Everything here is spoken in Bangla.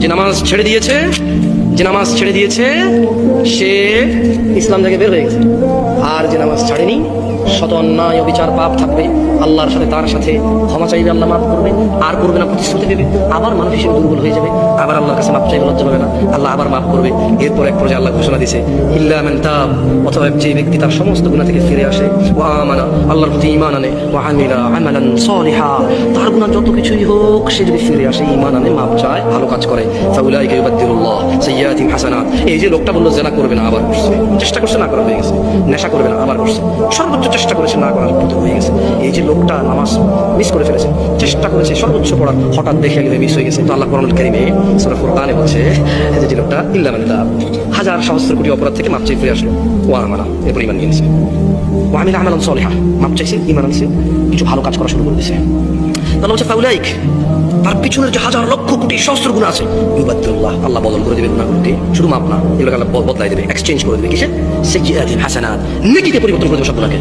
যে নামাজ ছেড়ে দিয়েছে সে ইসলাম থেকে বের হয়ে গেছে। আর যে নামাজ ছাড়েনি, শত অন্যায় অবিচার পাপ থাকবে, আল্লাহর সাথে তার সাথে ক্ষমা চাইবে, আল্লাহ মাফ করবে, আর করবে না, প্রতিশ্রুতি দেবে, আবার মানুষ হিসেবে দুর্বল হয়ে যাবে, আবার আল্লাহর কাছে মাফ চাইবে, লজ্জা পাবে না, আল্লাহ আবার মাফ করবে। এরপর এক পর্যায়ে আল্লাহ ঘোষণা দিয়েছে ইল্লা মান তাব, অথবা যে ব্যক্তি তার সমস্ত গুনাহ থেকে ফিরে আসে, ওয়া আমানা, আল্লাহর প্রতি ঈমান আনে, ওয়া আমিলা আমালান সালিহা, তার গুনাহ যত কিছুই হোক সে যদি ফিরে আসে, ঈমান আনে, মাফ চায়, ভালো কাজ করে, ফাউলাইকা ইউবাদদিলুল্লাহ সাইয়্যাতিহিম হাসানাত। এই যে লোকটা বললো জেনা করবে না, আবার করছে, চেষ্টা করছে না করা হয়ে গেছে, নেশা করবে না, আবার করছে, সর্বোচ্চ চেষ্টা করেছে না করার প্রথম হয়ে গেছে। এই যে লোকটা নামাজ মিস করে ফেলেছে, চেষ্টা করেছে সর্বোচ্চ পড়ার, হঠাৎ দেখে গেলে মিস হয়ে গেছে। তো আল্লাহ কোরআনুল কারীমে সূরা ফুরকানে বলছে যে লোকটা ইল্লা মান তাব, হাজার সহস্র কোটি অপরাধ থেকে মাপ চেয়ে ফিরে আসলো, ওয়া আমানা, এরপর ঈমান নিয়েছে, ওয়া আমিলা আমালান সালিহা, মাপ চাইছে, ঈমান আনছে, কিছু ভালো কাজ করা শুরু করে দিয়েছে। তাহলে হচ্ছে ফাউলাইক, তার পিছনের যে হাজার লক্ষ কোটি সহস্র গুনাহ আছে, ইউবাদদিলুল্লাহ, আল্লাহ বদল করে দেবে গুনাহগুলোকে, শুধু মাপ না, এগুলোকে আল্লাহ বদলাই দেবে, এক্সচেঞ্জ করে দেবে, কিসে? সাইয়্যাতিহিম হাসানাত, নেকিতে পরিবর্তন করে দেবে সবগুলোকে।